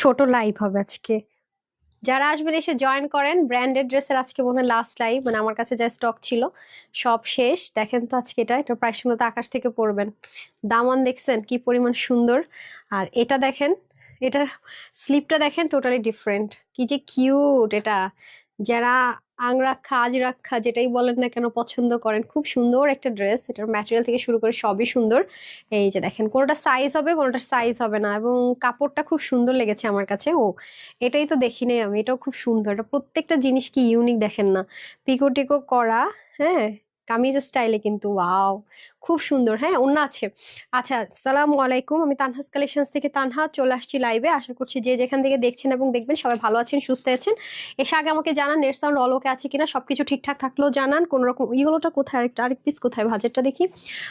ছোট লাইভ হবে আজকে। যারা আসবেন এসে জয়েন করেন। ব্র্যান্ডেড ড্রেসের আজকে মনে হয় লাস্ট লাইভ, মানে আমার কাছে যা স্টক ছিল সব শেষ। দেখেন তো আজকে এটা প্রাইস মূলত আকাশ থেকে পড়বেন। দামান দেখছেন কি পরিমাণ সুন্দর। আর এটা দেখেন, এটার স্লিপটা দেখেন, টোটালি ডিফারেন্ট, কি যে কিউট এটা। যারা আংরাক্ষা আজরাক্ষা যেটাই বলেন না কেন পছন্দ করেন, খুব সুন্দর একটা ড্রেস। এটার ম্যাটেরিয়াল থেকে শুরু করে সবই সুন্দর। এই যে দেখেন, কোনোটা সাইজ হবে কোনোটা সাইজ হবে না, এবং কাপড়টা খুব সুন্দর লেগেছে আমার কাছে। এটাই তো দেখি নাই আমি, এটাও খুব সুন্দর। এটা প্রত্যেকটা জিনিস কি ইউনিক দেখেন না, পিকো টিকো করা। হ্যাঁ, কামিজ স্টাইলে কিন্তু ওয়াও, খুব সুন্দর। হ্যাঁ, ওন্না আছে। আচ্ছা, আসসালামু আলাইকুম, আমি তানহাস কালেকশনস থেকে তানহা চলে আসছি লাইভে। আশা করছি যে যেখান থেকে দেখছেন এবং দেখবেন সবাই ভালো আছেন, সুস্থ আছেন। এসে আগে আমাকে জানান নেট সাউন্ড অল ওকে আছে কিনা, সবকিছু ঠিকঠাক থাকলেও জানান। কোন রকম ইগুলোটা কোথায়, আরেক পিস কোথায়, ভাজেরটা দেখি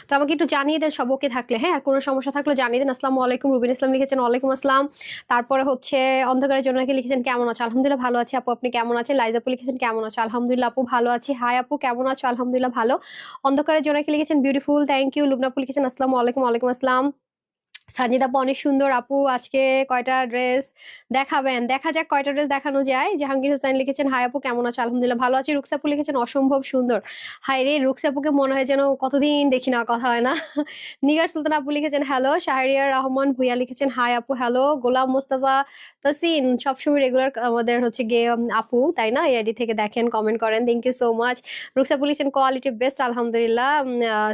তো, আমাকে একটু জানিয়ে দেন সব ওকে থাকলে। হ্যাঁ, আর কোনো সমস্যা থাকলে জানিয়ে দেন। আসসালামু আলাইকুম, রুবিন ইসলাম লিখেছেন ওয়ালাইকুম আসসালাম। তারপরে হচ্ছে অন্ধকারের জন্য লিখেছেন কেমন আছো, আলহামদুলিল্লাহ ভালো আছি আপু, আপনি কেমন আছেন। লাইজা আপু লিখেছেন কেমন আছো, আলহামদুলিল্লাহ আপু ভালো আছি। হাই আপু কেমন আছো, আলহামদুলিল্লাহ ভালো। অন্ধকারের জন্য লিখেছেন বিউটিফুল, থ্যাংক ইউ। লুবনা আপু লিখেছেন আসসালামু আলাইকুম, ওয়ালাইকুম আসসালাম। সাজিদ আপু অনেক সুন্দর আপু, আজকে কয়টা ড্রেস দেখাবেন, দেখা যাক কয়টা ড্রেস দেখানো যায়। জাহাঙ্গীর হোসেন লিখেছেন হাই আপু কেমন আছো, আলহামদুলিল্লাহ ভালো আছি। রুকসাপু লিখেছেন অসম্ভব সুন্দর। হাই রে, রুকসাপুকে মনে হয় যেন কতদিন দেখি না, কথা হয় না। নিগার সুলতান আপু লিখেছেন হ্যালো। শাহরিয়ার রহমান ভুইয়া লিখেছেন হাই আপু হ্যালো। গোলাম মোস্তফা তাসিন সবসময় রেগুলার আমাদের হচ্ছে গিয়ে আপু, তাই না? এই আইডি থেকে দেখেন, কমেন্ট করেন, থ্যাংক ইউ সো মাচ। রুকসাপু লিখেছেন কোয়ালিটি বেস্ট, আলহামদুলিল্লাহ।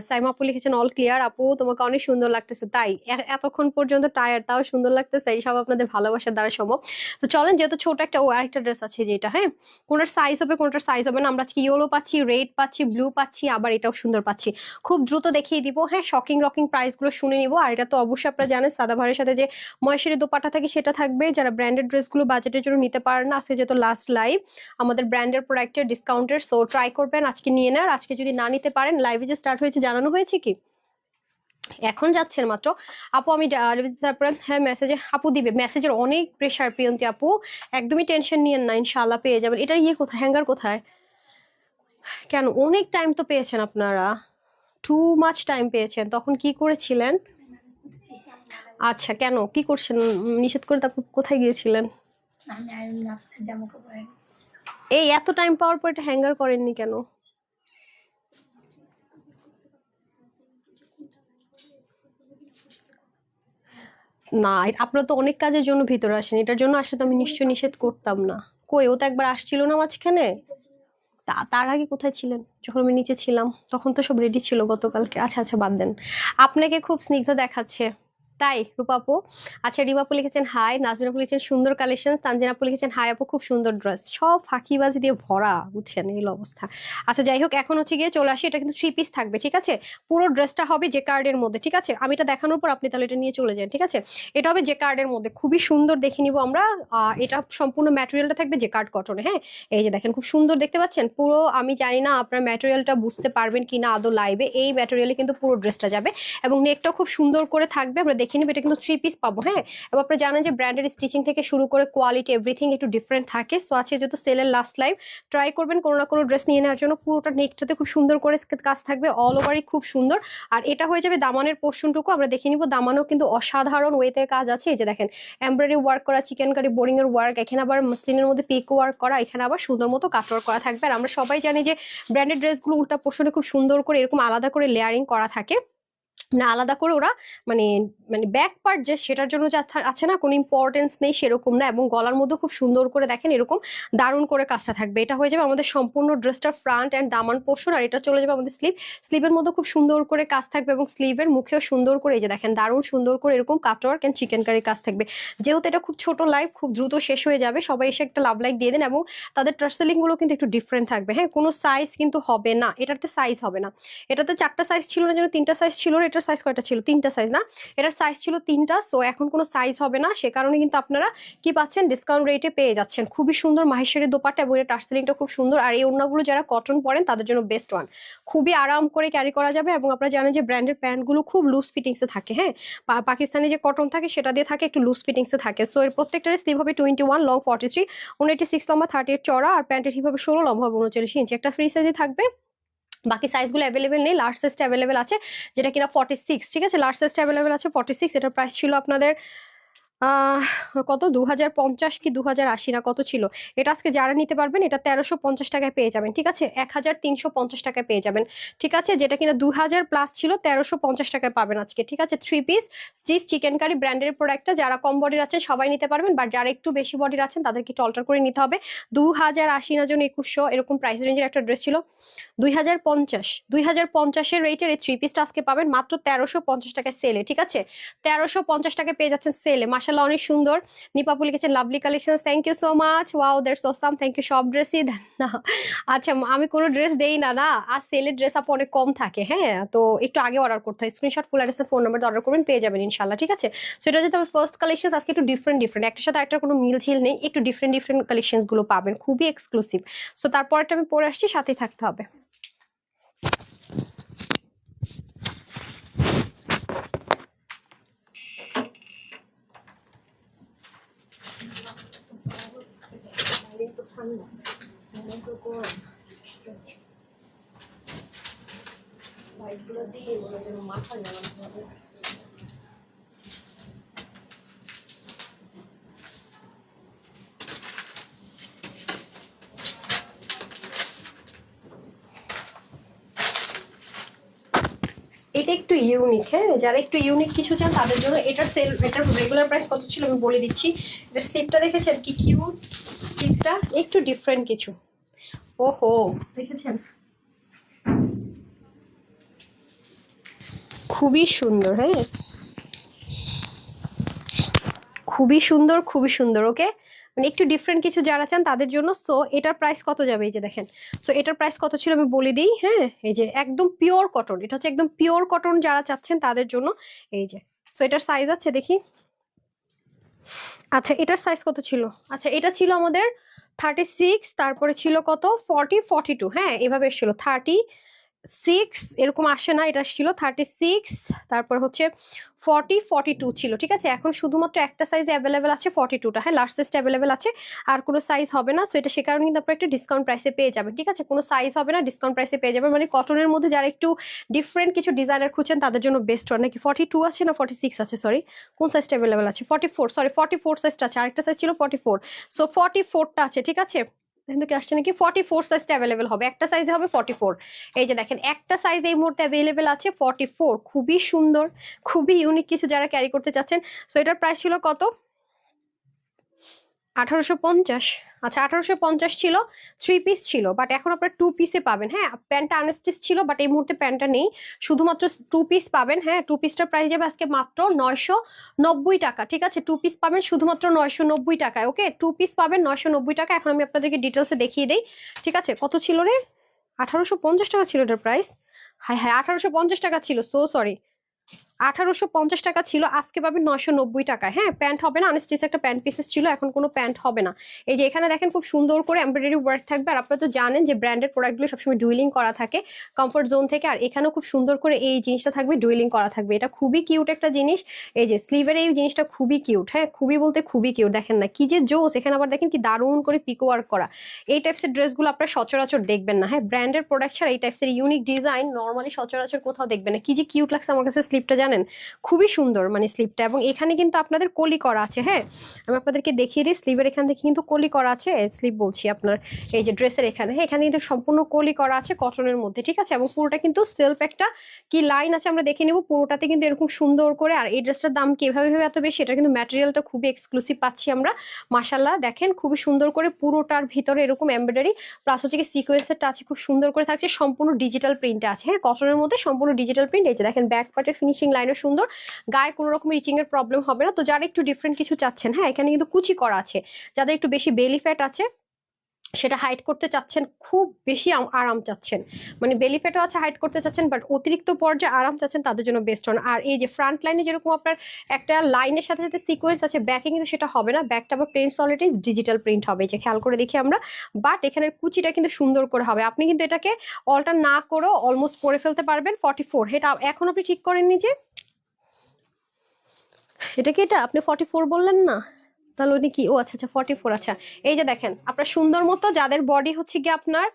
সাইমা আপু লিখেছেন অল ক্লিয়ার আপু, তোমাকে অনেক সুন্দর লাগতেছে। তাই এতক্ষণ পর্যন্ত টায়ার তাও সুন্দর লাগতেছে, এই সব আপনাদের ভালোবাসার দ্বারা সম্ভব। তো চলেন, যেহেতু ছোট একটা আরেকটা ড্রেস আছে যেটা, হ্যাঁ, কোনটার সাইজ হবে কোনটার সাইজ হবে না। আমরা আজকে ইয়েলো পাচ্ছি, রেড পাচ্ছি, ব্লু পাচ্ছি, আবার এটাও সুন্দর পাচ্ছি। খুব দ্রুত দেখিয়ে দিব। হ্যাঁ, শকিং রকিং প্রাইস গুলো শুনে নিব। আর এটা তো অবশ্যই আপনারা জানেন, সাদাভারের সাথে যে মহেশ্বরী দোপাট্টা থাকে সেটা থাকবে। যারা ব্র্যান্ডেড ড্রেসগুলো বাজেটের জন্য নিতে পারেন না, আজকে যেহেতু লাস্ট লাইভ আমাদের ব্র্যান্ডের প্রোডাক্টের ডিসকাউন্টের, সো ট্রাই করবেন আজকে নিয়ে নেওয়ার। আজকে যদি না নিতে পারেন, লাইভে যে স্টার্ট হয়েছে জানানো হয়েছে কি এখন যাচ্ছেন মাত্র। আপু আমি তারপরে হ্যাঁ মেসেজে আপু দিবে, মেসেজের অনেক প্রেশার প্রিয়ন্তী আপু, একদমই টেনশন নিয়েন না, ইনশাআল্লাহ পেয়ে যাবেন। এটা ইয়ে কোথায়, হ্যাঙ্গার কোথায়? কেন, অনেক টাইম তো পেয়েছেন আপনারা, টু মাচ টাইম পেয়েছেন। তখন কি করেছিলেন? আচ্ছা, কেন কি করছেন নিষেধ করে? তারপর কোথায় গিয়েছিলেন? এই এত টাইম পাওয়ার পর এটা হ্যাঙ্গার করেননি কেন? না, আপনারা তো অনেক কাজের জন্য ভিতরে আসেন, এটার জন্য আসলে তো আমি নিশ্চয় নিষেধ করতাম না। কই, ও তো একবার আসছিল না মাঝখানে। তার আগে কোথায় ছিলেন? যখন আমি নিচে ছিলাম তখন তো সব রেডি ছিল গতকালকে। আচ্ছা আচ্ছা, বাদ দেন। আপনাকে খুব স্নিগ্ধ দেখাচ্ছে, তাই রূপা আপু? আচ্ছা, রিমা আপু লিখেছেন হাই, নাজমিন আপু লিখেছেন সুন্দর কালেকশন, তানজিনা আপু লিখেছেন হাই আপু খুব সুন্দর ড্রেস। সব ফাঁকিবাজি দিয়ে ভরা, বুঝছেন এই অবস্থা। আচ্ছা যাই হোক, এখন হচ্ছে গিয়ে চলে আসি। এটা কিন্তু থ্রি পিস থাকবে, ঠিক আছে? পুরো ড্রেসটা হবে যে কার্ডের মধ্যে, ঠিক আছে? আমি এটা দেখানোর পর আপনি তাহলে এটা নিয়ে চলে যান, ঠিক আছে? এটা হবে যে কার্ডের মধ্যে, খুবই সুন্দর দেখে নিব আমরা। এটা সম্পূর্ণ ম্যাটেরিয়ালটা থাকবে যে কার্ড কটনে। হ্যাঁ, এই যে দেখেন খুব সুন্দর দেখতে পাচ্ছেন পুরো। আমি জানি না আপনার ম্যাটেরিয়ালটা বুঝতে পারবেন কিনা আদৌ লাইভে। এই ম্যাটেরিয়ালে কিন্তু পুরো ড্রেসটা যাবে, এবং নেকটাও খুব সুন্দর করে থাকবে। আমরা দেখে নিব, এটা কিন্তু থ্রি পিস পাবো। হ্যাঁ, এবং আপনারা জানেন যে ব্র্যান্ডের স্টিচিং থেকে শুরু করে কোয়ালিটি এভরিথিং একটু ডিফারেন্ট থাকে। সো আছে যেহেতু সেলের লাস্ট লাইভ, ট্রাই করবেন কোনো না কোনো ড্রেস নিয়ে নেওয়ার জন্য। পুরোটা নেকটাতে খুব সুন্দর করে কাজ থাকবে, অল ওভারই খুব সুন্দর। আর এটা হয়ে যাবে দামানের পোর্শনটুকু। আমরা দেখে নিব, দামানও কিন্তু অসাধারণ ওয়েতে কাজ আছে। এই যে দেখেন এমব্রয়ডারি ওয়ার্ক করা, চিকেন কারি বোরিং এর ওয়ার্ক, এখানে আবার মসলিনের মধ্যে পিক ওয়ার্ক করা, এখানে আবার সুন্দর মতো কাটওয়ার্ক করা থাকবে। আর আমরা সবাই জানি যে ব্র্যান্ডেড ড্রেসগুলো উল্টা পোর্শনে খুব সুন্দর করে এরকম আলাদা করে লেয়ারিং করা থাকে, না আলাদা করে ওরা মানে মানে ব্যাক পার্ট যে সেটার জন্য যা আছে না, কোনো ইম্পর্টেন্স নেই সেরকম না। এবং গলার মধ্যে খুব সুন্দর করে দেখেন এরকম দারুণ করে কাজটা থাকবে। এটা হয়ে যাবে আমাদের সম্পূর্ণ ড্রেসটার ফ্রন্ট এন্ড দামান পোর্শন। আর এটা চলে যাবে আমাদের স্লিভের মধ্যে খুব সুন্দর করে কাজ থাকবে, এবং স্লিভের মুখেও সুন্দর করে এই যে দেখেন দারুণ সুন্দর করে এরকম কাটওয়ার্ক এন্ড চিকেন কারি কাজ থাকবে। যেহেতু এটা খুব ছোট লাইভ, খুব দ্রুত শেষ হয়ে যাবে, সবাই এসে একটা লাভ লাইক দিয়ে দেন। এবং তাদের টার্সেলিং গুলো কিন্তু একটু ডিফারেন্ট থাকবে। হ্যাঁ, কোনো সাইজ কিন্তু হবে না, এটাতে সাইজ হবে না। এটাতে চারটা সাইজ ছিল না, যেন তিনটা সাইজ ছিল। এটার সাইজ কয়টা ছিল? তিনটা সাইজ না, এটার সাইজ ছিল তিনটা। সো এখন কোনো সাইজ হবে না, সে কারণে কিন্তু আপনারা কি পাচ্ছেন, ডিসকাউন্ট রেটে পেয়ে যাচ্ছেন। খুবই সুন্দর মাহেশ্বরী দোপাট্টা, এবং এর টার্সেলিংটা খুব সুন্দর। আর এই ওড়নাগুলো যারা কটন পরেন তাদের জন্য বেস্ট ওয়ান, খুবই আরাম করে ক্যারি করা যাবে। এবং আপনারা জানেন যে ব্র্যান্ডের প্যান্ট গুলো খুব লুজ ফিটিংসে থাকে। হ্যাঁ, পাকিস্তানি যে কটন থাকে সেটা দিয়ে থাকে, একটু লুজ ফিটিংসে থাকে। সো এর প্রত্যেকটার স্লিভ হবে 21, লং 43, 186 লম্বা, 38 চড়া। আর প্যান্টের হিপ হবে 16, লম্বা হবে 39 ইঞ্চি। একটা ফ্রি সাইজে থাকবে, বাকি সাইজগুলো অ্যাভেলেবেল নেই। লার্জ সাইজটা অ্যাভেলেবেল আছে, যেটা কিনা 46, ঠিক আছে? লার্জ সাইজটা অ্যাভেলেবেল আছে 46। এটার প্রাইস ছিল আপনাদের আহ কত 2050 কি 2080 না কত ছিল। এটা আজকে যারা নিতে পারবেন এটা 1350 টাকায় পেয়ে যাবেন, ঠিক আছে, 1350 টাকায় পেয়ে যাবেন, ঠিক আছে, যেটা কিনা 2000 প্লাস ছিল 1350 টাকায় পাবেন আজকে, ঠিক আছে। 3 পিস স্টিচ চিকেন কারি ব্র্যান্ডের প্রোডাক্টটা যারা কম বডির আছেন সবাই নিতে পারবেন, বাট যারা একটু বেশি বডির আছেন তাদেরকে একটু অল্টার করে নিতে হবে। 2080 না জন 2100 এরকম প্রাইস রেঞ্জের একটা ড্রেস ছিল। 2050 রেটের এই 3 পিসটা আজকে পাবেন মাত্র 1350 টাকায় সেলে, ঠিক আছে, 1350 টাকায় পেয়ে যাচ্ছেন সেলে। মাশাআল্লাহ অনেক সুন্দর। নিপাপু লিখেছেন lovely collection, thank you so much, wow that's awesome, thank you. সব ড্রেসই দেন না? আচ্ছা আমি কোনো ড্রেস দেই না, না আর সেলের ড্রেস আপ অনেক কম থাকে, হ্যাঁ, তো একটু আগে অর্ডার করতে হয়, screenshot full address phone number order করবেন, পেয়ে যাবেন ইনশাল্লাহ, ঠিক আছে। সো এটা যেটা ফার্স্ট কালেকশন আজকে একটু ডিফারেন্ট ডিফারেন্ট, একটার সাথে একটা কোনো মিল ঝিল নেই, একটু ডিফারেন্ট ডিফারেন্ট কালেকশনস গুলো পাবেন, খুবই এক্সক্লুসিভ। সো তারপরটা আমি পরে আসছি, সাথেই থাকতে হবে। এটা একটু ইউনিক, হ্যাঁ, যারা একটু ইউনিক কিছু চান তাদের জন্য এটার সেল, এটার রেগুলার প্রাইস কত ছিল আমি বলে দিচ্ছি। এটার স্লিপটা দেখেছেন কি কিউট, স্লিপটা একটু ডিফারেন্ট কিছু, ওহো দেখেছেন, খুবই সুন্দর, হ্যাঁ খুবই সুন্দর, খুবই সুন্দর, ওকে, মানে একটু ডিফারেন্ট কিছু যারা চান তাদের জন্য। সো এটার প্রাইস কত যাবে, এই যে দেখেন। সো এটার প্রাইস কত ছিল আমি বলে দিই, হ্যাঁ, এই যে একদম পিওর কটন, এটা হচ্ছে একদম পিওর কটন যারা চাচ্ছেন তাদের জন্য, এই যে। সো এটার সাইজ আছে দেখি, আচ্ছা এটার সাইজ কত ছিল, আচ্ছা এটা ছিল আমাদের 36, তারপরে ছিল কত 40, 42, হ্যাঁ এভাবে এসেছিল 36, এরকম আসে না, এটা ছিল 36, তারপর হচ্ছে 40, 42 ছিল, ঠিক আছে। এখন শুধুমাত্র একটা সাইজ অ্যাভেলেবেল আছে 42টা, হ্যাঁ লার্জ সাইজটা অ্যাভেলেবেল আছে, আর কোনো সাইজ হবে না। সো এটা সে কারণে কিন্তু আপনার একটা ডিসকাউন্ট প্রাইসে পেয়ে যাবেন, ঠিক আছে, কোনো সাইজ হবে না, ডিসকাউন্ট প্রাইসে পেয়ে যাবেন, মানে কটনের মধ্যে যারা একটু ডিফারেন্ট কিছু ডিজাইনার খুঁজছেন তাদের জন্য বেস্ট হয় নাকি। 42 আছে না 46 আছে, সরি কোন সাইজটা অ্যাভেলেবেল আছে, 44, সরি 44 সাইজটা আছে, আরেকটা সাইজ ছিল 44, সো 44টা আছে, ঠিক আছে। কিন্তু কি আসছে নাকি 44 সাইজটা অ্যাভেলেবেল হবে, একটা সাইজে হবে 44। এই যে দেখেন একটা সাইজ এই মুহূর্তে অ্যাভেলেবেল আছে 44, খুবই সুন্দর, খুবই ইউনিক কিছু যারা ক্যারি করতে চাচ্ছেন। সো এটার প্রাইস ছিল কত, 1850, আচ্ছা 1850 ছিল, 3 পিস ছিল, বাট এখন আপনার 2 পিসে পাবেন, হ্যাঁ প্যান্টটা আনস্টিচ ছিল, বাট এই মুহূর্তে প্যান্টটা নেই, শুধুমাত্র 2 পিস পাবেন, হ্যাঁ 2 পিসটার প্রাইস যাবে আজকে মাত্র 990 টাকা, ঠিক আছে, 2 পিস পাবেন শুধুমাত্র 990 টাকায়, ওকে 2 পিস পাবেন 990 টাকা। এখন আমি আপনাদেরকে ডিটেলসে দেখিয়ে দিই, ঠিক আছে, কত ছিল রে, 1850 টাকা ছিল এটার প্রাইস, হ্যাঁ হ্যাঁ 1850 টাকা ছিল, সো সরি 1850 টাকা ছিল, আজকে পাবেন 990 টাকায়, হ্যাঁ প্যান্ট হবে না, আনস্টিচ একটা প্যান্ট পিসেস ছিল, এখন কোনো প্যান্ট হবে না। এই যে এখানে দেখেন খুব সুন্দর করে এমব্রয়ডারি ওয়ার্ক থাকবে, আর আপনারা তো জানেন যে ব্র্যান্ডেড প্রোডাক্টগুলো সবসময় ডুইলিং করা থাকে কমফোর্ট জোন থেকে, আর এখানেও খুব সুন্দর করে এই জিনিসটা থাকবে, ডুইলিং করা থাকবে, এটা খুবই কিউট একটা জিনিস। এই যে স্লিভের এই জিনিসটা খুবই কিউট, হ্যাঁ খুবই বলতে খুবই কিউট, দেখেন না কি যে জোস, এখানে আবার দেখেন কি দারুণ করে পিকো ওয়ার্ক করা। এই টাইপসের ড্রেসগুলো আপনারা সচরাচর দেখবেন না, হ্যাঁ ব্র্যান্ডেড প্রোডাক্ট ছাড়া এই টাইপসের ইউনিক ডিজাইন নর্মালি সচরাচর কোথাও দেখবেন না। কি যে কিউট লাগছে আমার কাছে স্লিভটা, জানেন খুবই সুন্দর মানে স্লিভটা, এবং এখানে কিন্তু আপনাদের কলি করা আছে, হ্যাঁ আমি আপনাদেরকে দেখিয়ে দিই, স্লিভের এখান থেকে কিন্তু কলি করা আছে, স্লিভ বলছি আপনার এই যে ড্রেসের এখানে, হ্যাঁ এখানে কিন্তু সম্পূর্ণ কলি করা আছে কটনের মধ্যে, ঠিক আছে, এবং পুরোটা কিন্তু সেলফ একটা কি লাইন আছে আমরা দেখে নেব, পুরোটাতে কিন্তু এরকম সুন্দর করে। আর এই ড্রেসটার দাম কি এভাবে এত বেশি, এটা কিন্তু ম্যাটেরিয়ালটা খুবই এক্সক্লুসিভ পাচ্ছি আমরা, মাশাল্লাহ দেখেন খুবই সুন্দর করে পুরোটার ভিতরে এরকম এমব্রয়ডারি প্লাস হচ্ছে কি সিকোয়েন্সের টাচ খুব সুন্দর করে থাকছে, সম্পূর্ণ ডিজিটাল প্রিন্টে আছে, হ্যাঁ কটনের মধ্যে সম্পূর্ণ ডিজিটাল প্রিন্ট। এই যে দেখেন ব্যাক পার্টের ফিনিশিং লাইনও সুন্দর, গায়ে কোনো রকম রিচিং এর প্রবলেম হবে না। তো যারা একটু ডিফারেন্ট কিছু চাচ্ছেন, হ্যাঁ এখানে কিন্তু কুচি করা আছে, যাদের একটু বেশি বেলি ফ্যাট আছে সেটা হাইড করতে চাচ্ছেন, খুব বেশি আরাম চাচ্ছেন, মানে বেলি ফ্যাটও আছে হাইড করতে চাচ্ছেন, বাট অতিরিক্ত পর্যায়ে আরাম চাচ্ছেন তাদের জন্য বেস্ট হন। আর এই যে ফ্রন্ট লাইনে যেরকম আপনার একটা লাইনের সাথে সাথে সিকোয়েন্স আছে, ব্যাকে কিন্তু সেটা হবে না, ব্যাকটা আবার প্রিন্ট অলরেডি ডিজিটাল প্রিন্ট হবে, যে খেয়াল করে দেখি আমরা, বাট এখানের কুচিটা কিন্তু সুন্দর করে হবে, আপনি কিন্তু এটাকে অল্টার না করেও অলমোস্ট পরে ফেলতে পারবেন। 44 এটা এখন আপনি ঠিক করেননি যে, এটা কি এটা আপনি 44 বললেন না, তাহলে উনি কি, ও আচ্ছা আচ্ছা 44। আচ্ছা, এই যে দেখেন আপনার সুন্দর মতো যাদের বডি হচ্ছে গিয়ে আপনার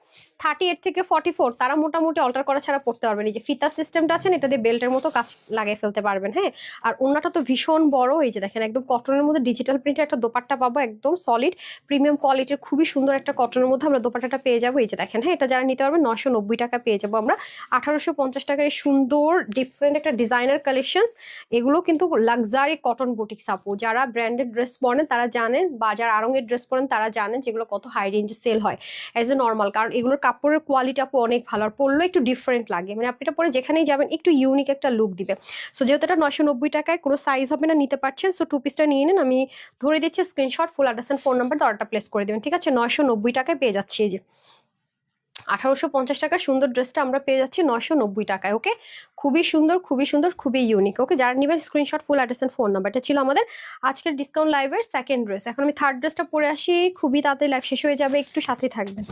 38 থেকে 44, তারা মোটামুটি অল্টার করা ছাড়া পড়তে পারবেন। এই যে ফিতা সিস্টেমটা আছেন, এটা দিয়ে বেল্টের মতো কাজ লাগিয়ে ফেলতে পারবেন। হ্যাঁ, আর ওন্নাটা তো ভীষণ বড়। এই যে দেখেন একদম কটনের মধ্যে ডিজিটাল প্রিন্টের একটা দোপাট্টা পাবো, একদম সলিড প্রিমিয়াম কোয়ালিটির, খুবই সুন্দর একটা কটনের মধ্যে আমরা দোপাট্টাটা পেয়ে যাবো। এই যে দেখেন, হ্যাঁ, এটা যারা নিতে পারবেন 990 টাকা পেয়ে যাবো আমরা। 1850 টাকার এই সুন্দর ডিফারেন্ট একটা ডিজাইনার কালেকশন। এগুলো কিন্তু লাক্সারি কটন বুটিক আপু, যারা ব্র্যান্ডেড ড্রেস পরেন তারা জানেন, বা যারা আড়ংয়ের ড্রেস পরেন তারা জানেন যেগুলো কত হাই রেঞ্জে সেল হয় এজ এ নর্মাল, কারণ এগুলোর কাপড়ের কোয়ালিটি আপু অনেক ভালো, আর পরলেও একটু ডিফারেন্ট লাগে, মানে আপনি এটা পরে যেখানেই যাবেন একটু ইউনিক একটা লুক দিবে। সো যেহেতু এটা 990 টাকায়, কোনো সাইজ হবে না, নিতে পারছেন। সো টু পিসটা নিয়ে নেন, আমি ধরে দিচ্ছি screenshot, full address and phone number অর্ডারটা প্লেস করে দেবেন। ঠিক আছে, 990 টাকায় পেয়ে যাচ্ছি। এই যে 1850 টাকা সুন্দর ড্রেসটা আমরা পেয়ে যাচ্ছি 990 টাকায়। ওকে, খুবই সুন্দর, খুবই সুন্দর, খুবই ইউনিক। ওকে, যারা নেবেন screenshot, full address and phone number. এটা ছিল আমাদের আজকের ডিসকাউন্ট লাইভের সেকেন্ড ড্রেস। এখন আমি থার্ড ড্রেসটা পরে আসি, খুবই তাড়াতাড়ি লাইভ শেষ হয়ে যাবে, একটু সাথে থাকবেন।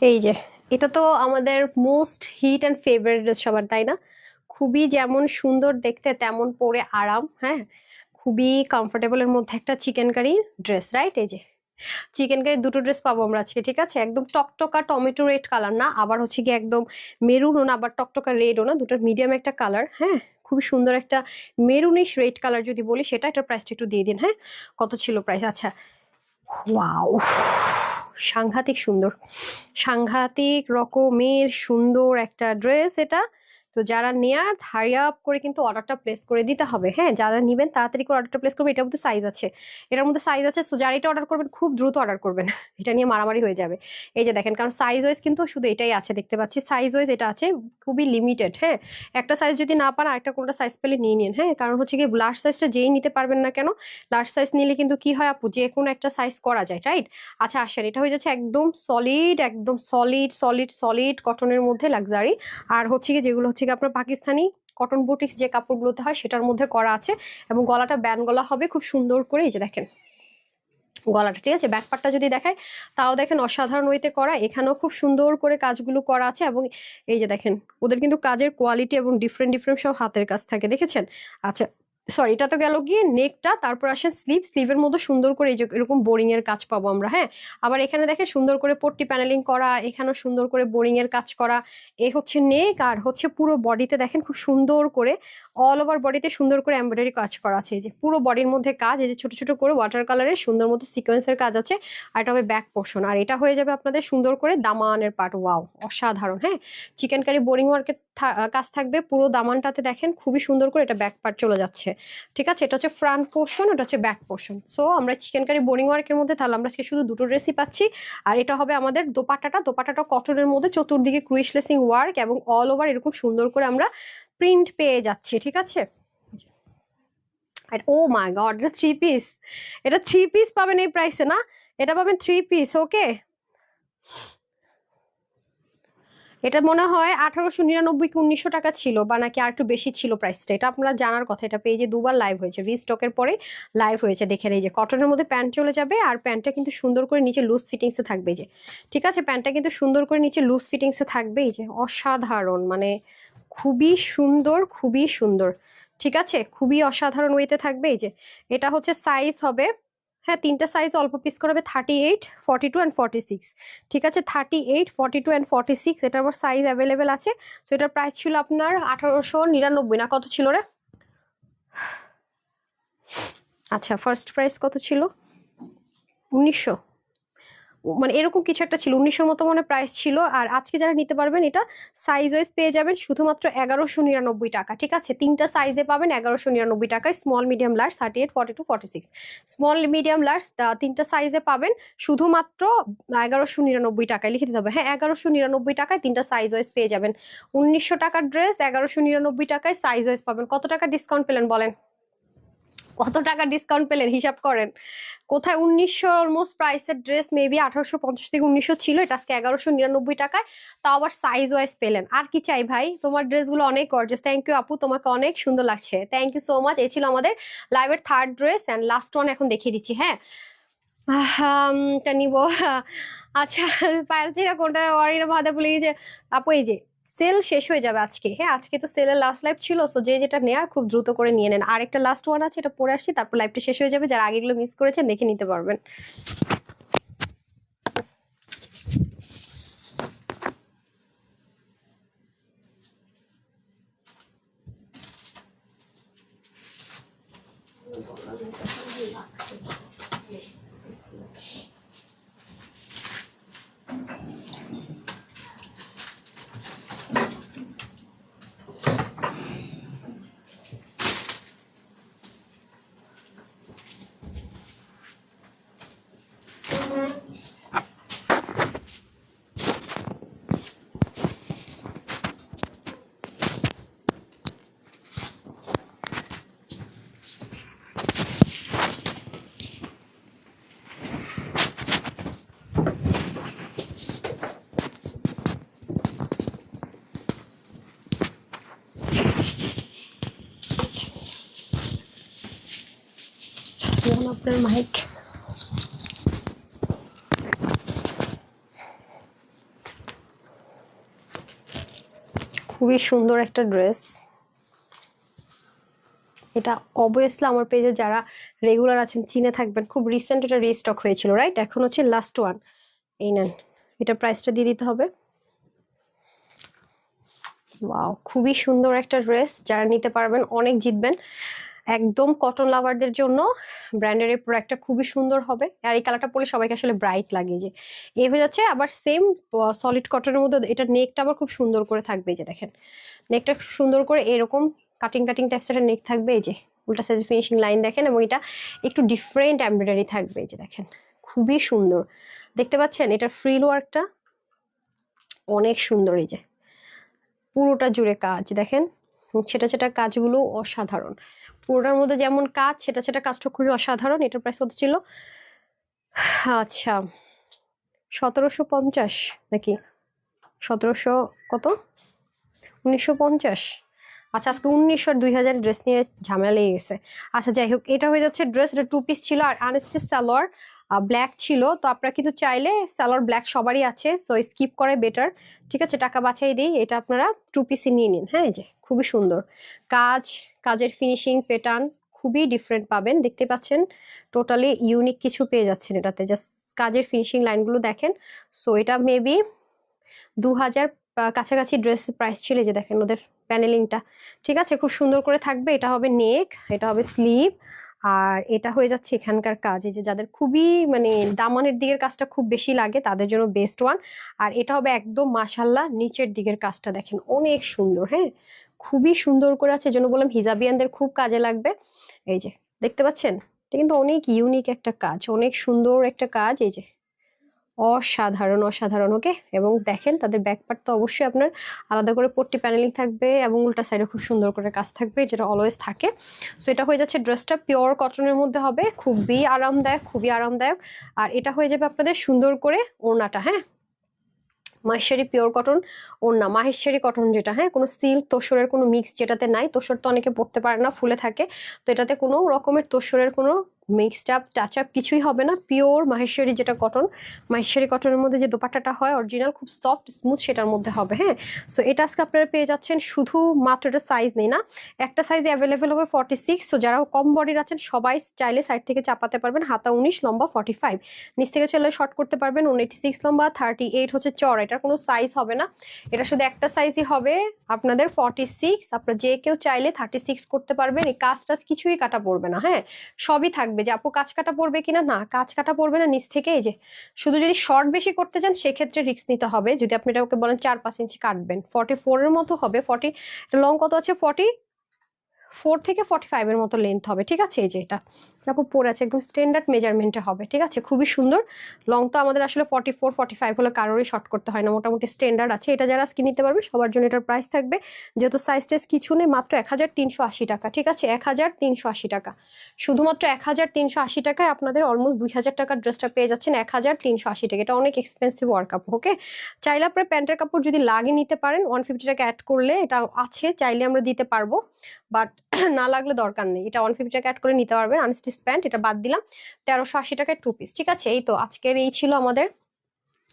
এই যে এটা তো আমাদের most hit and favourite dress সবার, তাই না? খুবই যেমন সুন্দর দেখতে তেমন পরে আরাম। হ্যাঁ, খুবই কমফোর্টেবল এর মধ্যে একটা চিকেন কারি ড্রেস, রাইট? এই যে চিকেন কারি দুটো ড্রেস পাবো আমরা আজকে। ঠিক আছে, একদম টকটকা টমেটো রেড কালার না, আবার হচ্ছে কি একদম মেরুনও না, আবার টকটকা রেডও না, দুটোর মিডিয়াম একটা কালার। হ্যাঁ, খুবই সুন্দর একটা মেরুনিশ রেড কালার যদি বলি সেটা। এটার প্রাইসটা একটু দিয়ে দিন। হ্যাঁ, কত ছিল প্রাইস? আচ্ছা, ওয়াও, সাংঘাতিক সুন্দর, সাংঘাতিক রকমের সুন্দর একটা ড্রেস এটা। তো যারা নেয়ার হারি আপ করে কিন্তু অর্ডারটা প্লেস করে দিতে হবে। হ্যাঁ, যারা নেবেন তাড়াতাড়ি করে অর্ডারটা প্লেস করবে। এটার মধ্যে সাইজ আছে, এটার মধ্যে সাইজ আছে। সো যারা এটা অর্ডার করবেন খুব দ্রুত অর্ডার করবেন, এটা নিয়ে মারামারি হয়ে যাবে। এই যে দেখেন, কারণ সাইজ ওয়াইজ কিন্তু শুধু এটাই আছে, দেখতে পাচ্ছি সাইজ ওয়াইজ এটা আছে, খুবই লিমিটেড। হ্যাঁ, একটা সাইজ যদি না পান আরেকটা কোনটা সাইজ পেলে নিয়ে নিন। হ্যাঁ, কারণ হচ্ছে কি লার্জ সাইজটা যেই নিতে পারবেন না কেন, লার্জ সাইজ নিলে কিন্তু কি হয় আপু, যে কোনো একটা সাইজ করা যায়, রাইট? আচ্ছা আসেন, এটা হয়ে যাচ্ছে একদম সলিড, একদম সলিড সলিড সলিড কটনের মধ্যে লাক্সারি। আর হচ্ছে কি যেগুলো হচ্ছে কি আপনার পাকিস্তানি কটন বুটিক্স যে কাপড়গুলোতে হয় সেটার মধ্যে করা আছে, এবং গলাটা ব্যান গলা হবে খুব সুন্দর করে। এই যে দেখেন গলাটা, ঠিক আছে? ব্যাকপার্টটা যদি দেখায় তাও দেখেন অসাধারণ ওয়েতে করা, এখানেও খুব সুন্দর করে কাজগুলো করা আছে। এবং এই যে দেখেন ওদের কিন্তু কাজের কোয়ালিটি এবং ডিফারেন্ট ডিফারেন্ট সব হাতের কাজ থাকে, দেখেছেন? আচ্ছা সরি, এটা তো গেল গিয়ে নেকটা, তারপর আসেন স্লিভ। স্লিভের মধ্যে সুন্দর করে এই যে এরকম বোরিং এর কাজ পাবো আমরা। হ্যাঁ, আবার এখানে দেখেন সুন্দর করে পট্টি প্যানেলিং করা, এখানেও সুন্দর করে বোরিং এর কাজ করা। এ হচ্ছে নেক, আর হচ্ছে পুরো বডিতে দেখেন খুব সুন্দর করে অল ওভার বডিতে সুন্দর করে এমব্রয়ডারি কাজ করা আছে। এই যে পুরো বডির মধ্যে কাজ, এই যে ছোট ছোট করে ওয়াটার কালারের সুন্দর মতো সিকোয়েন্সের কাজ আছে। আর এটা হবে ব্যাক পোর্শন, আর এটা হয়ে যাবে আপনাদের সুন্দর করে দামানের পার্ট। ওয়াও, অসাধারণ। হ্যাঁ, চিকেন কারি বোরিং ওয়ার্কের কাজ থাকবে পুরো দামানটাতে, দেখেন খুবই সুন্দর করে এটা ব্যাক পার্ট চলে যাচ্ছে। ঠিক আছে, এটা হচ্ছে ফ্রন্ট পোর্শন, এটা হচ্ছে ব্যাক পোর্শন। সো আমরা চিকেন কারি বোরিং ওয়ার্কের মধ্যে, তাহলে আমরা আজকে শুধু দুটো ড্রেসই পাচ্ছি। আর এটা হবে আমাদের দোপাট্টাটা, দোপাট্টাটা কটনের মধ্যে চতুর্দিকে ক্রুশ লেসিং ওয়ার্ক এবং অল ওভার এরকম সুন্দর করে আমরা প্রিন্ট পেয়ে যাচ্ছি। ঠিক আছে, আর ও মাই গড, এটা থ্রি পিস, এটা থ্রি পিস পাবেন এই প্রাইসে না, এটা পাবেন থ্রি পিস। ওকে, এটা মনে হয় 1899 কি 1900 টাকা ছিল, বা নাকি আর একটু বেশি ছিল প্রাইসটা, এটা আপনারা জানার কথা। এটা পেজে দুবার লাইভ হয়েছে, রিস্টকের পরে লাইভ হয়েছে, দেখেন। এই যে কটনের মধ্যে প্যান্ট চলে যাবে, আর প্যান্টটা কিন্তু সুন্দর করে নিচে লুজ ফিটিংসে থাকবে। এই যে ঠিক আছে, প্যান্টটা কিন্তু সুন্দর করে নিচে লুজ ফিটিংসে থাকবে। এই যে অসাধারণ, মানে খুবই সুন্দর, খুবই সুন্দর। ঠিক আছে, খুবই অসাধারণ ওয়েতে থাকবে। এই যে এটা হচ্ছে সাইজ হবে, হ্যাঁ তিনটা সাইজ অল্প পিস করাবে, 38, 42 অ্যান্ড 46। ঠিক আছে, 38, 42 অ্যান্ড 46 এটার আবার সাইজ অ্যাভেলেবেল আছে। সো এটার প্রাইস ছিল আপনার 1899 না কত ছিল রে? আচ্ছা, ফার্স্ট প্রাইস কত ছিল? 1900। মানে এরকম কিছু একটা ছিল, 1900 মতো মনে প্রাইস ছিল। আর আজকে যারা নিতে পারবেন এটা সাইজ ওয়াইজ পেয়ে যাবেন শুধুমাত্র 1199 টাকা। ঠিক আছে, তিনটা সাইজে পাবেন 1199 টাকায়, small medium large 38, 42, 46। Small medium large তিনটা সাইজে পাবেন শুধুমাত্র 1199 টাকায়। লিখে দিতে হবে, হ্যাঁ 1199 টাকায় তিনটা সাইজ ওয়াইজ পেয়ে যাবেন। 1900 টাকার ড্রেস 1199 টাকায় সাইজ ওয়াইজ পাবেন। কত টাকা ডিসকাউন্ট পেলেন বলেন, কত টাকা ডিসকাউন্ট পেলেন হিসাব করেন। কোথায় 1900 অলমোস্ট প্রাইসের ড্রেস মেবি 1850 থেকে 1900 ছিল, এটা আজকে 1199 টাকায়, তাও আবার সাইজ ওয়াইজ পেলেন। আর কি চাই ভাই, তোমার ড্রেসগুলো অনেক গর্জিয়াস। থ্যাংক ইউ আপু, তোমাকে অনেক সুন্দর লাগছে, থ্যাংক ইউ সো মাচ। এই ছিল আমাদের লাইভের third dress and last one এখন দেখিয়ে দিচ্ছি। হ্যাঁ টা নিব। আচ্ছা পারছিনা কোনটা ওয়ারিনা ভাদা বলে গেছে আপু। এই যে সেল শেষ হয়ে যাবে আজকে, হ্যাঁ আজকে তো সেলের লাস্ট লাইভ ছিল, সো যে যেটা নেয়ার খুব দ্রুত করে নিয়ে নেন। আর একটা লাস্ট ওয়ান আছে, এটা পরে আসছি, তারপর লাইভটা শেষ হয়ে যাবে। যারা আগেগুলো মিস করেছেন দেখে নিতে পারবেন। আপনার মাইক খুবই সুন্দর একটা ড্রেস। এটা অবভিয়াসলি আমার পেজে যারা রেগুলার আছেন চিনে থাকবেন, খুব রিসেন্ট এটা রিস্টক হয়েছিল, রাইট? এখন হচ্ছে লাস্ট ওয়ান। এই নেন, এটা প্রাইসটা দিয়ে দিতে হবে। ওয়াও, খুবই সুন্দর একটা ড্রেস, যারা নিতে পারবেন অনেক জিতবেন। একদম কটন লাভারদের জন্য ব্র্যান্ডের এই প্রোডাক্টটা খুবই সুন্দর হবে। আর এই কালারটা পরলে সবাইকে আসলে ব্রাইট লাগে। যে এই হয়ে যাচ্ছে আবার সেম সলিড কটনের মধ্যে, এটা নেকটা আবার খুব সুন্দর করে থাকবে। যে দেখেন নেকটা সুন্দর করে এরকম কাটিং কাটিং টাইপস একটা নেক থাকবে। এই যে উল্টা সাইড ফিনিশিং লাইন দেখেন, এবং এটা একটু ডিফারেন্ট এমব্রয়ডারি থাকবে। এই যে দেখেন খুবই সুন্দর দেখতে পাচ্ছেন, এটা ফ্রিল ওয়ার্কটা অনেক সুন্দর। এই যে পুরোটা জুড়ে কাজ দেখেন, সেটা সেটা কাজগুলো অসাধারণ। পুরোটার মধ্যে যেমন কাজ, সেটা সেটা কাজটা খুবই অসাধারণ। এটার প্রাইস কত ছিল? আচ্ছা 1750 নাকি 1700 কত, 1950। আচ্ছা আজকে 1900 আর 2000 ড্রেস নিয়ে ঝামেলা লেগে গেছে। আচ্ছা যাই হোক, এটা হয়ে যাচ্ছে ড্রেস, এটা 2 পিস ছিল আর আনস্টিচ সালোয়ার ব্ল্যাক ছিল। তো আপনারা কিন্তু চাইলে সালোয়ার ব্ল্যাক সবারই আছে, সো স্কিপ করে বেটার। ঠিক আছে, টাকা বাঁচাই দিই, এটা আপনারা 2 পিসই নিয়ে নিন। হ্যাঁ, যে খুবই সুন্দর কাজ, কাজের ফিনিশিং প্যাটার্ন খুবই ডিফারেন্ট পাবেন। দেখতে পাচ্ছেন টোটালি ইউনিক কিছু পেয়ে যাচ্ছেন এটাতে। জাস্ট কাজের ফিনিশিং লাইনগুলো দেখেন। সো এটা মেবি 2000 কাছাকাছি ড্রেস প্রাইস ছিল। যে দেখেন ওদের প্যানেলিংটা, ঠিক আছে খুব সুন্দর করে থাকবে। এটা হবে নেক, এটা হবে স্লিভ, আর এটা হয়ে যাচ্ছে এখানকার কাজ। এই যে যাদের খুবই মানে দামানের দিকের কাজটা খুব বেশি লাগে তাদের জন্য বেস্ট ওয়ান। আর এটা হবে একদম মাশাল্লাহ, নিচের দিকের কাজটা দেখেন অনেক সুন্দর। হ্যাঁ, খুবই সুন্দর করে আছে, জন্য বললাম হিজাবিয়ানদের খুব কাজে লাগবে। এই যে দেখতে পাচ্ছেন, এটা কিন্তু অনেক ইউনিক একটা কাজ, অনেক সুন্দর একটা কাজ। এই যে অসাধারণ অসাধারণ। ওকে, এবং দেখেন তাদের ব্যাক পার্ট তো অবশ্যই আপনার আলাদা করে পট্টি প্যানেলিং থাকবে, এবং উল্টা সাইডে খুব সুন্দর করে কাজ থাকবে, যেটা অলওয়েজ থাকে। সো এটা হয়ে যাচ্ছে ড্রেসটা পিওর কটনের মধ্যে হবে, খুবই আরামদায়ক, খুবই আরামদায়ক। আর এটা হয়ে যাবে আপনাদের সুন্দর করে ওড়নাটা। হ্যাঁ, মাহেশ্বরী পিওর কটন ওড়না, মাহেশ্বরী কটন যেটা, হ্যাঁ কোনো সিল্ক তোসরের কোনো মিক্স যেটাতে নাই। তোসর তো অনেকে পড়তে পারে না, ফুলে থাকে, তো এটাতে কোনো রকমের তোসরের কোনো মিক্সড আপ টাচ আপ কিছুই হবে না। পিওর মাহেশ্বরী যেটা কটন, মাহেশ্বরী কটনের মধ্যে যে দোপাট্টাটা হয় অরিজিনাল, খুব সফট স্মুথ সেটার মধ্যে হবে। হ্যাঁ, সো এটা আজকে আপনারা পেয়ে যাচ্ছেন শুধু মাত্র, এটা সাইজ নেই না, একটা সাইজ অ্যাভেলেবেল হবে 46। সো যারা কম বডির আছেন সবাই চাইলে সাইড থেকে চাপাতে পারবেন। হাতা 19, লম্বা 45, নিচ থেকে চলে শর্ট করতে পারবেন। 186 লম্বা, 38 হচ্ছে চড়। এটার কোনো সাইজ হবে না, এটা শুধু একটা সাইজই হবে আপনাদের 46। আপনারা যে কেউ চাইলে 36 করতে পারবেন, এই কাজ টাজ কিছুই কাটা পড়বে না। হ্যাঁ, সবই থাকবে থাকবে যে আপু কাজ কাটা পড়বে কিনা, না কাজ কাটা পড়বে না, নিচ থেকে এই যে শুধু যদি শর্ট বেশি করতে চান সেক্ষেত্রে রিস্ক নিতে হবে। যদি আপনি এটা ওকে বলেন 4-5 ইঞ্চি কাটবেন, 44 এর মতো হবে, 40 লং কত আছে, 44 থেকে 45 এর মতো লেন্থ হবে, ঠিক আছে। এই যে এটা আপু পরে আছে একদম স্ট্যান্ডার্ড মেজারমেন্টে হবে, ঠিক আছে, খুবই সুন্দর। লং তো আমাদের আসলে 44-45 হলে কারোরই শর্ট করতে হয় না, মোটামুটি স্ট্যান্ডার্ড আছে। এটা যারা আজকে নিতে পারবে সবার জন্য এটার প্রাইস থাকবে, যেহেতু সাইজ টেস কিছু নেই, মাত্র 1380 টাকা, ঠিক আছে, 1380 টাকা, শুধুমাত্র 1380 টাকায় আপনাদের অলমোস্ট 2000 টাকার ড্রেসটা পেয়ে যাচ্ছেন 1380 টাকা। এটা অনেক এক্সপেন্সিভ ওয়ার্ক আপু, ওকে। চাইলে আপনার প্যান্টের কাপড় যদি লাগে নিতে পারেন, 150 টাকা অ্যাড করলে এটা আছে, চাইলে আমরা দিতে পারবো, বাট না লাগলে দরকার নেই। এটা 150 টাকা অ্যাড করে নিতে পারবেন। আনস্টিচ প্যান্ট এটা বাদ দিলাম, 1380 টাকায় 2 পিস, ঠিক আছে। এই তো আজকের এই ছিল আমাদের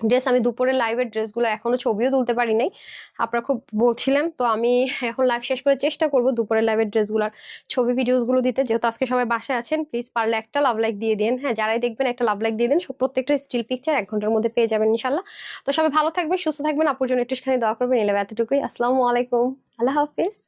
ড্রেস। আমি দুপুরে লাইভের ড্রেসগুলো এখনো ছবিও তুলতে পারি নাই, আপনারা খুব বলছিলেন, তো আমি এখন লাইভ শেষ করে চেষ্টা করব দুপুরে লাইভের ড্রেসগুলোর ছবি ভিডিওস গুলো দিতে। যেহেতু আজকে সবাই বাসায় আছেন, প্লিজ পারলে একটা লাভ লাইক দিয়ে দিন, হ্যাঁ, যারাই দেখবেন একটা লাভ লাইক দিয়ে দিন। প্রত্যেকটা স্টিল পিকচার 1 ঘন্টার মধ্যে পেয়ে যাবেন ইনশাল্লাহ। তো সবাই ভালো থাকবেন, সুস্থ থাকবেন, আপুর জন্য একটুখানি দোয়া করবেন। এলে এতটুকুই, আসসালামু আলাইকুম, আল্লাহ হাফিজ।